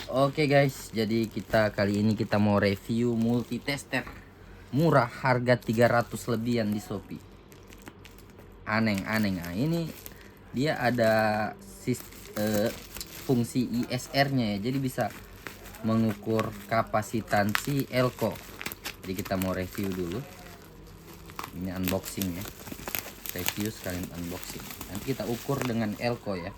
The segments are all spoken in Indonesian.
Oke guys, jadi kali ini kita mau review multitester murah harga 300 lebihan di Shopee. Aneh-aneh. Nah, ini dia ada fungsi ISR-nya ya. Jadi bisa mengukur kapasitansi elko. Jadi kita mau review dulu. Ini unboxing ya. Review sekalian unboxing. Nanti kita ukur dengan elko ya.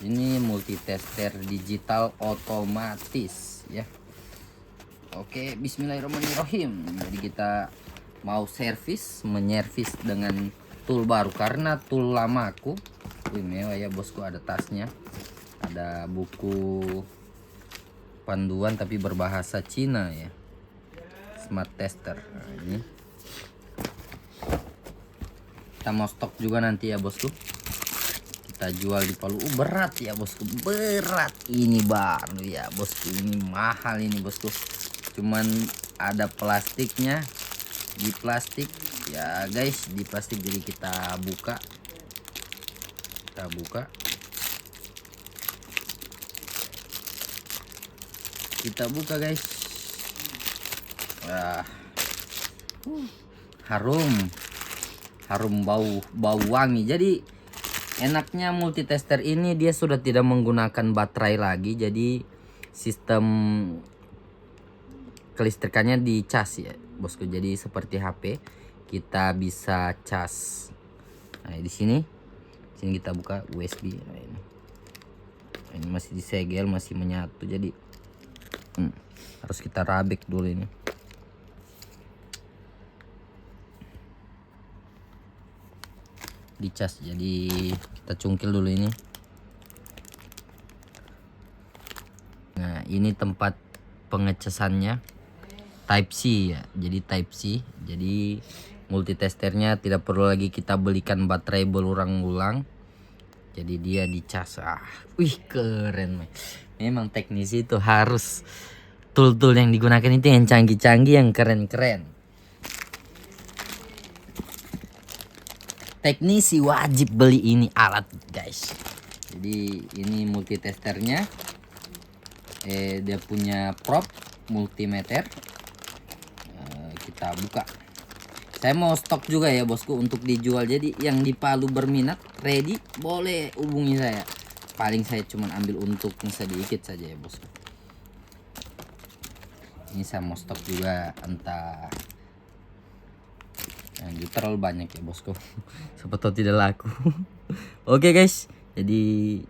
Ini multitester digital otomatis ya. Oke, bismillahirrahmanirrahim. Jadi kita mau menyervis dengan tool baru karena tool lama aku. Wih, mewah ya bosku, ada tasnya. Ada buku panduan tapi berbahasa Cina ya. Smart tester. Nah, ini. Kita mau stok juga nanti ya bosku. Kita jual di Palu. Berat ya bosku, berat ini baru ya bosku, ini mahal ini bosku. Cuman ada plastiknya, di plastik ya guys, di plastik. Jadi kita buka guys. Harum bau wangi. Jadi enaknya multitester ini dia sudah tidak menggunakan baterai lagi, jadi sistem kelistrikannya dicas ya bosku. Jadi seperti HP kita bisa cas. Nah, di sini kita buka USB. Nah, ini masih disegel, masih menyatu, jadi harus kita rabek dulu ini. Dicas, jadi kita cungkil dulu ini. Nah, ini tempat pengecasannya Type C ya. Jadi Type C. Jadi multitesternya tidak perlu lagi kita belikan baterai berulang-ulang. Jadi dia dicas. Wih, keren. Memang teknisi itu harus tool-tool yang digunakan itu yang canggih-canggih, yang keren-keren. Teknisi wajib beli ini alat guys. Jadi ini multitesternya, dia punya prop multimeter. Kita buka. Saya mau stok juga ya bosku untuk dijual. Jadi yang di Palu berminat, ready, boleh hubungi saya. Paling saya cuma ambil untuk sedikit saja ya bosku. Ini saya mau stok juga, entah terlalu banyak ya bosku. Siapa tahu tidak laku. Oke guys, jadi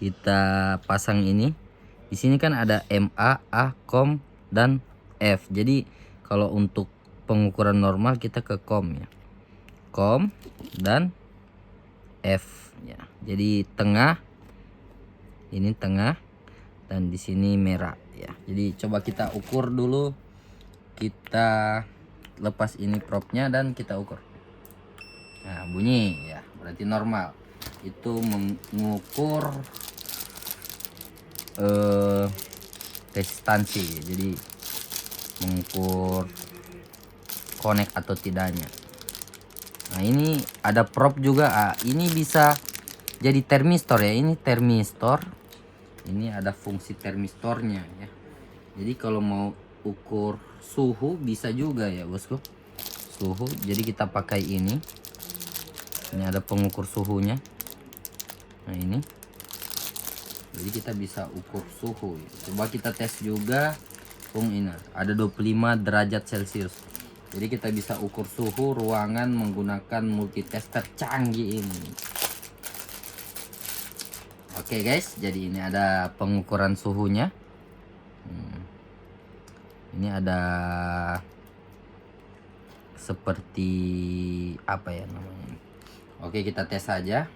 kita pasang ini. Di sini kan ada MA, A, COM dan F. Jadi kalau untuk pengukuran normal kita ke COM ya. COM dan F ya. Jadi tengah, ini tengah, dan di sini merah ya. Jadi coba kita ukur dulu. Kita lepas ini propnya dan kita ukur. Nah, bunyi ya, berarti normal. Itu mengukur resistansi, jadi mengukur connect atau tidaknya. Nah, ini ada prop juga. Ini bisa jadi termistor ya. Ini termistor. Ini ada fungsi termistornya ya. Jadi kalau mau ukur suhu bisa juga ya bosku, suhu. Jadi kita pakai ini ada pengukur suhunya. Nah, ini jadi kita bisa ukur suhu. Coba kita tes juga. Ini ada 25 derajat Celcius. Jadi kita bisa ukur suhu ruangan menggunakan multitester canggih ini. Oke guys, jadi ini ada pengukuran suhunya. Ini ada seperti apa ya namanya. Oke, kita tes saja.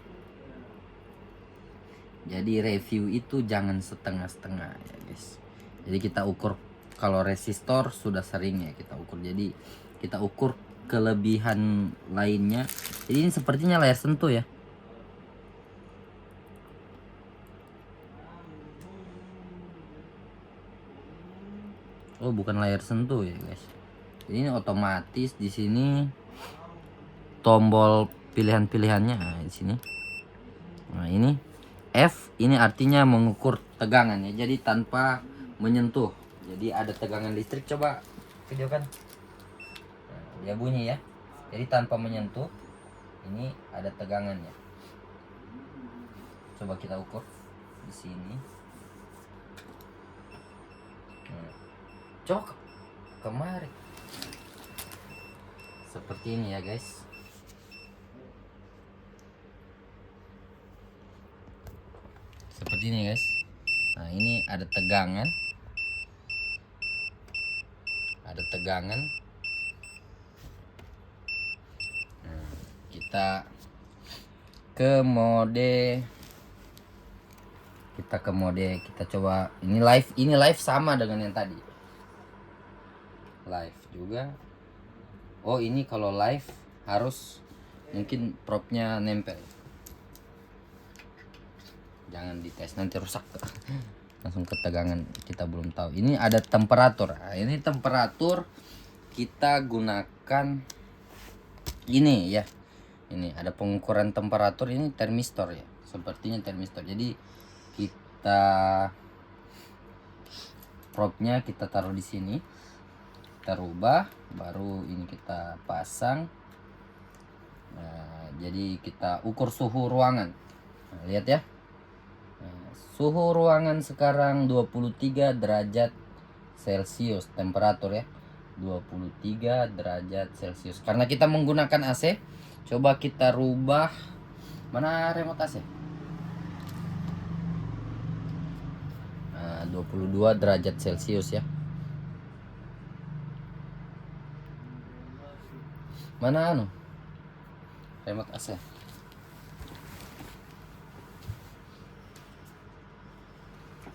Jadi review itu jangan setengah-setengah ya guys. Jadi kita ukur, kalau resistor sudah sering ya kita ukur. Jadi kita ukur kelebihan lainnya. Jadi ini sepertinya layar sentuh ya. Oh, bukan layar sentuh ya guys. Ini otomatis. Di sini tombol pilihan-pilihannya. Nah, di sini. Nah, ini F ini artinya mengukur tegangan ya. Jadi tanpa menyentuh. Jadi ada tegangan listrik, coba videokan. Nah, dia bunyi ya. Jadi tanpa menyentuh. Ini ada tegangannya. Coba kita ukur di sini. Nah, cok kemari. Seperti ini ya guys. Seperti ini guys. Nah, ini ada tegangan. Ada tegangan. Nah, kita ke mode kita coba ini live sama dengan yang tadi. Live juga. Oh, ini kalau live harus mungkin propnya nempel. Jangan dites nanti rusak. Langsung ketegangan kita belum tahu. Ini ada temperatur. Nah, ini temperatur kita gunakan ini ya. Ini ada pengukuran temperatur, ini termistor ya. Sepertinya termistor. Jadi kita propnya kita taruh di sini. Kita rubah, baru ini kita pasang. Nah, jadi kita ukur suhu ruangan. Nah, lihat ya. Nah, suhu ruangan sekarang 23 derajat Celcius temperatur ya. 23 derajat Celcius. Karena kita menggunakan AC, coba kita rubah. Mana remote AC? Nah, 22 derajat Celcius ya. Mana remote AC?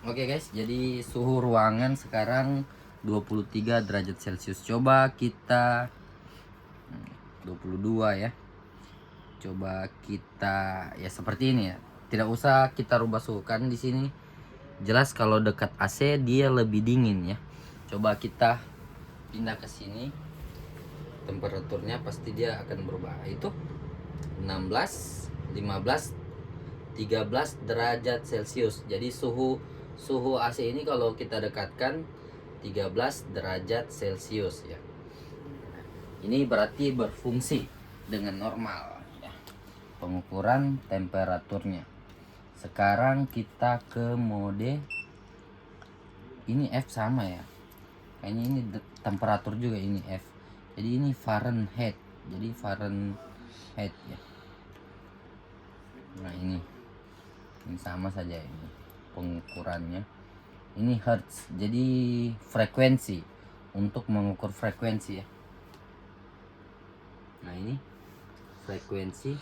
Oke guys, jadi suhu ruangan sekarang 23 derajat Celcius. Coba kita 22 ya. Coba kita ya seperti ini ya. Tidak usah kita rubah suhu kan di sini. Jelas kalau dekat AC dia lebih dingin ya. Coba kita pindah ke sini. Temperaturnya pasti dia akan berubah. Itu 16, 15, 13 derajat Celcius. Jadi suhu AC ini kalau kita dekatkan 13 derajat Celcius ya. Ini berarti berfungsi dengan normal ya. Pengukuran temperaturnya. Sekarang kita ke mode ini F sama ya. Kayaknya ini temperatur juga ini F. Jadi ini Fahrenheit. Jadi Fahrenheit ya. Nah, ini sama saja ini pengukurannya. Ini hertz. Jadi frekuensi, untuk mengukur frekuensi ya. Nah, ini frekuensi.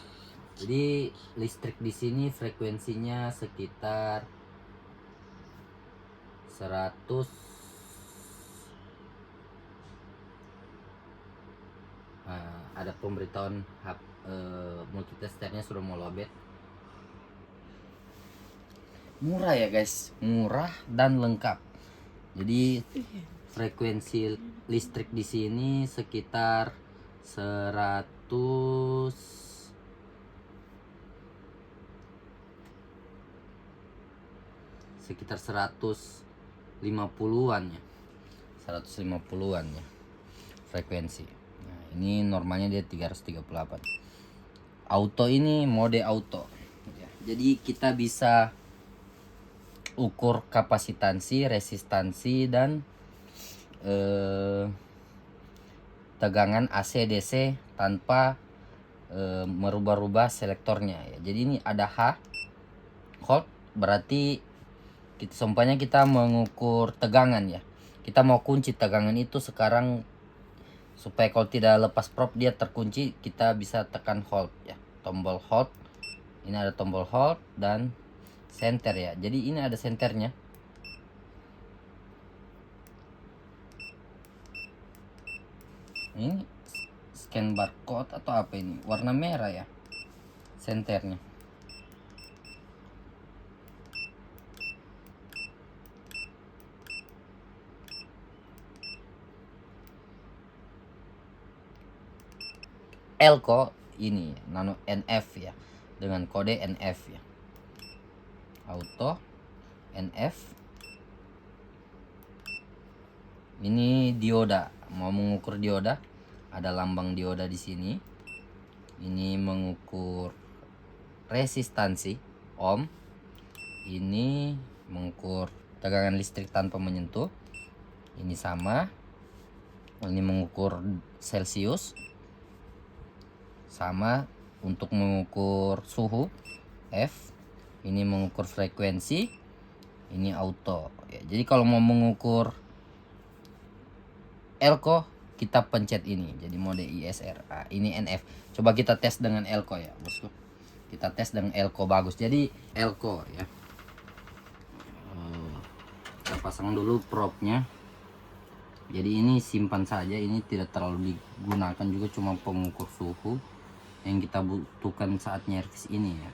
Jadi listrik di sini frekuensinya sekitar 100. Ada pemberitahuan multitesternya sudah mau lowbat. Murah ya guys, murah dan lengkap. Jadi frekuensi listrik di sini sekitar 150-an ya. 150-an ya frekuensi. Nah, ini normalnya dia 338. Auto ini mode auto. Jadi kita bisa ukur kapasitansi, resistansi dan tegangan AC DC tanpa merubah-rubah selektornya ya. Jadi ini ada H hold, berarti seumpamanya kita mengukur tegangan ya. Kita mau kunci tegangan itu sekarang supaya kalau tidak lepas prop dia terkunci, kita bisa tekan hold ya. Tombol hold. Ini ada tombol hold dan center ya. Jadi ini ada senternya. Ini scan barcode atau apa ini? Warna merah ya senternya. Elko ini nano NF ya, dengan kode NF ya. Auto NF. Ini dioda, mau mengukur dioda, ada lambang dioda di sini. Ini mengukur resistansi ohm. Ini mengukur tegangan listrik tanpa menyentuh. Ini sama. Ini mengukur Celsius. Sama untuk mengukur suhu F. Ini mengukur frekuensi. Ini auto ya. Jadi kalau mau mengukur elko kita pencet ini, jadi mode ISR. Nah, ini NF. Coba kita tes dengan elko ya bosku. Kita tes dengan elko bagus. Jadi elko ya. Kita pasang dulu propnya. Jadi ini simpan saja, ini tidak terlalu digunakan juga, cuma pengukur suhu yang kita butuhkan saat nyervis ini ya.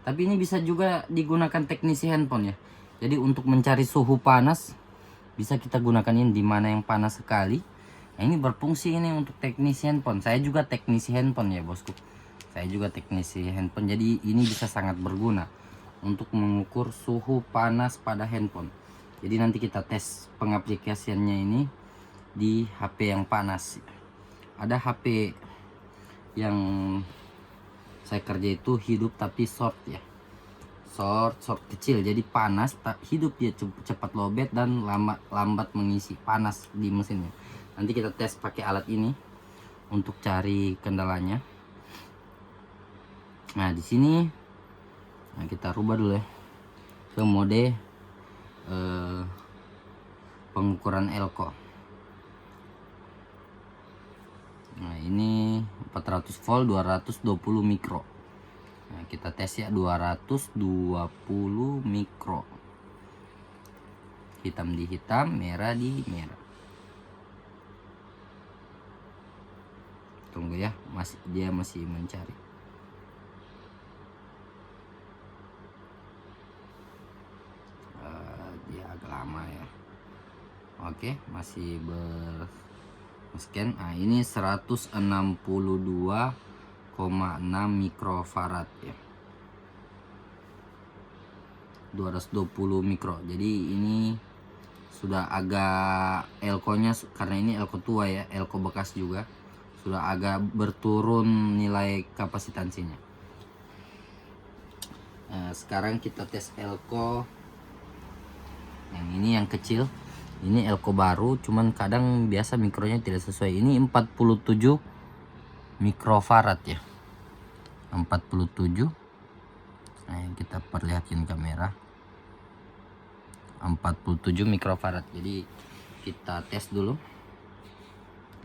Tapi ini bisa juga digunakan teknisi handphone ya. Jadi untuk mencari suhu panas bisa kita gunakan ini di mana yang panas sekali. Nah, ini berfungsi ini untuk teknisi handphone. Saya juga teknisi handphone ya bosku. Saya juga teknisi handphone. Jadi ini bisa sangat berguna untuk mengukur suhu panas pada handphone. Jadi nanti kita tes pengaplikasiannya ini di HP yang panas. Ada HP yang saya kerja itu hidup tapi short ya, short kecil, jadi panas hidup dia cepat lowbat dan lambat mengisi panas di mesinnya. Nanti kita tes pakai alat ini untuk cari kendalanya. Nah di sini, nah kita rubah dulu ya ke mode pengukuran elko. Nah ini 400 volt 220 mikro. Nah kita tes ya 220 mikro. Hitam di hitam, merah di merah. Tunggu ya, dia masih mencari. Dia agak lama ya. Oke, masih scan. Nah ini 162,6 mikrofarad ya, 220 mikro. Jadi ini sudah agak elko-nya, karena ini elko tua ya, elko bekas juga, sudah agak berturun nilai kapasitansinya. Nah, sekarang kita tes elko yang ini, yang kecil. Ini elko baru, cuman kadang biasa mikronya tidak sesuai. Ini 47 mikrofarad ya, 47. Nah kita perlihatin kamera, 47 mikrofarad. Jadi kita tes dulu.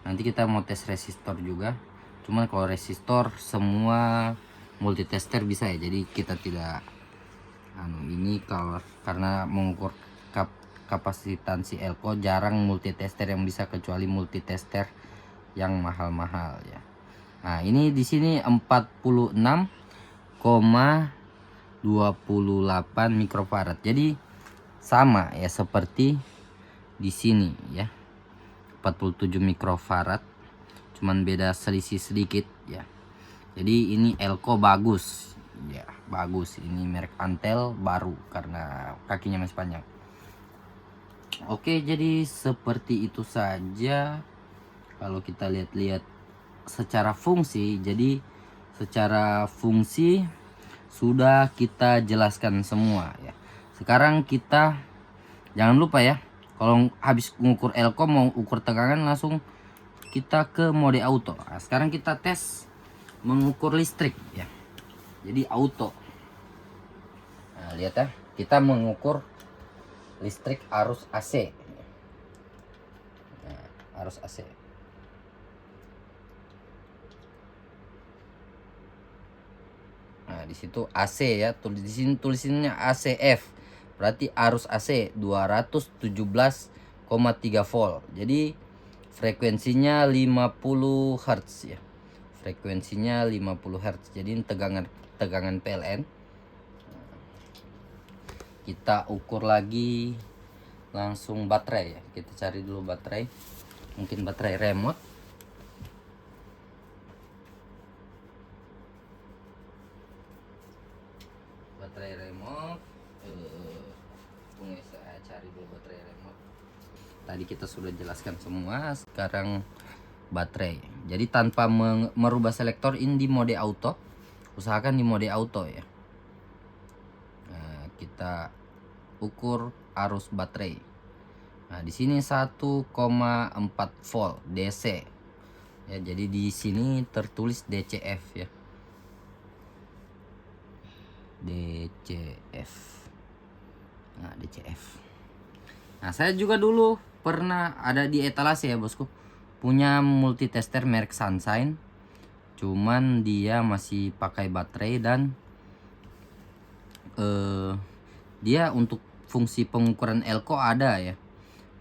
Nanti kita mau tes resistor juga, cuman kalau resistor semua multitester bisa ya, jadi kita tidak ini kalau karena mengukur kapasitansi elko jarang multitester yang bisa, kecuali multitester yang mahal-mahal ya. Nah ini di sini 46,28 mikrofarad. Jadi sama ya seperti di sini ya, 47 mikrofarad, cuman beda selisih sedikit ya. Jadi ini elko bagus ya, bagus. Ini merek Antel baru karena kakinya masih panjang. Oke, jadi seperti itu saja kalau kita lihat-lihat secara fungsi. Jadi secara fungsi sudah kita jelaskan semua ya. Sekarang kita jangan lupa ya, kalau habis mengukur elko mau ukur tegangan langsung kita ke mode auto. Nah, sekarang kita tes mengukur listrik ya, jadi auto. Nah, lihat ya, kita mengukur listrik arus AC. Nah, arus AC. Nah, di situ AC ya, di sini tulisannya ACF. Berarti arus AC 217,3 volt. Jadi frekuensinya 50 Hz ya. Frekuensinya 50 Hz. Jadi ini tegangan PLN. Kita ukur lagi langsung baterai ya. Kita cari dulu baterai. Mungkin baterai remote. baterai remote. Tunggu saya cari dulu baterai remote. Tadi kita sudah jelaskan semua. Sekarang baterai. Jadi tanpa merubah selektor ini di mode auto. Usahakan di mode auto ya. Nah, kita ukur arus baterai. Nah, di sini 1,4 volt DC. Ya, jadi di sini tertulis DCF ya. DCF. Nah, DCF. Nah, saya juga dulu pernah ada di etalase ya, bosku. Punya multitester merek Sunshine. Cuman dia masih pakai baterai dan dia untuk fungsi pengukuran elko ada ya.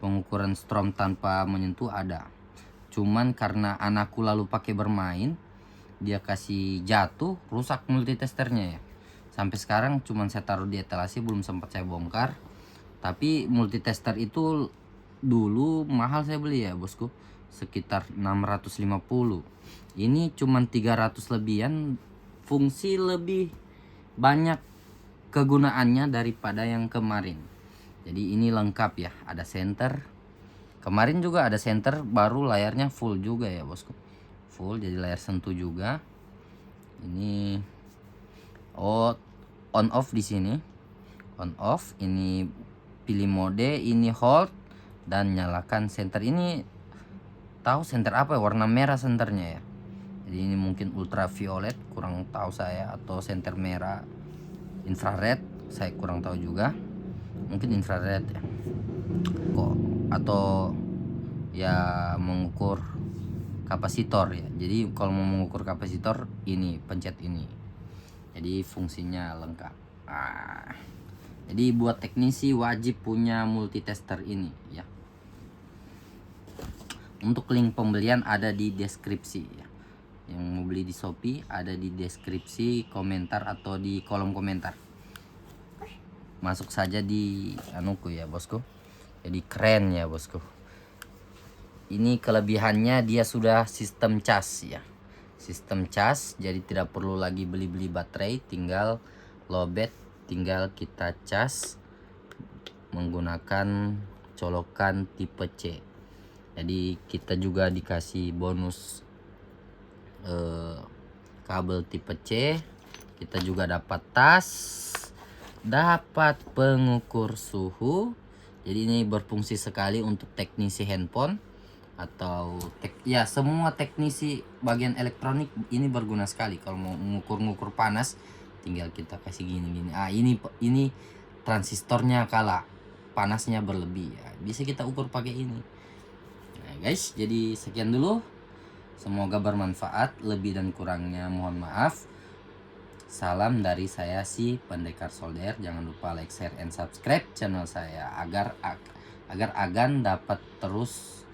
Pengukuran strom tanpa menyentuh ada. Cuman karena anakku lalu pakai bermain, dia kasih jatuh, rusak multitesternya ya. Sampai sekarang cuman saya taruh di etalase, belum sempat saya bongkar. Tapi multitester itu dulu mahal saya beli ya, bosku. Sekitar 650. Ini cuman 300 lebihan, fungsi lebih banyak kegunaannya daripada yang kemarin. Jadi ini lengkap ya, ada center. Kemarin juga ada center, baru layarnya full juga ya, bosku. Full, jadi layar sentuh juga. Ini on off di sini. On off, ini pilih mode, ini hold dan nyalakan center. Ini tahu center apa ya? Warna merah centernya ya. Jadi ini mungkin ultraviolet, kurang tahu saya, atau center merah, infrared, saya kurang tahu juga. Mungkin infrared ya. Kok atau ya mengukur kapasitor ya. Jadi kalau mau mengukur kapasitor, ini pencet ini. Jadi fungsinya lengkap. Jadi buat teknisi wajib punya multitester ini ya. Untuk link pembelian ada di deskripsi ya. Yang mau beli di Shopee ada di deskripsi komentar atau di kolom komentar. Masuk saja di anuku ya, bosku. Jadi keren ya, bosku. Ini kelebihannya, dia sudah sistem cas ya. Sistem cas, jadi tidak perlu lagi beli-beli baterai, tinggal lowbat, tinggal kita cas menggunakan colokan tipe C. Jadi kita juga dikasih bonus kabel tipe C. Kita juga dapat tas, dapat pengukur suhu. Jadi ini berfungsi sekali untuk teknisi handphone atau ya semua teknisi bagian elektronik ini berguna sekali. Kalau mau mengukur panas, tinggal kita kasih gini-gini. Ini transistornya kalah panasnya berlebih ya. Bisa kita ukur pakai ini. Nah, guys, jadi sekian dulu. Semoga bermanfaat. Lebih dan kurangnya mohon maaf. Salam dari saya, si Pendekar Solder. Jangan lupa like, share, and subscribe channel saya agar Agan dapat terus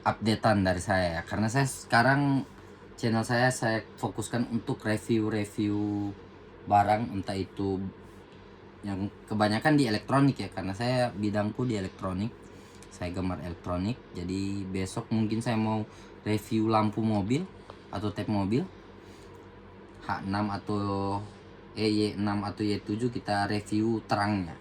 updatean dari saya. Karena saya sekarang channel saya fokuskan untuk review barang, entah itu yang kebanyakan di elektronik ya, karena saya bidangku di elektronik. Saya gemar elektronik. Jadi besok mungkin saya mau review lampu mobil atau tap mobil H6 atau Y6 atau Y7, kita review terangnya.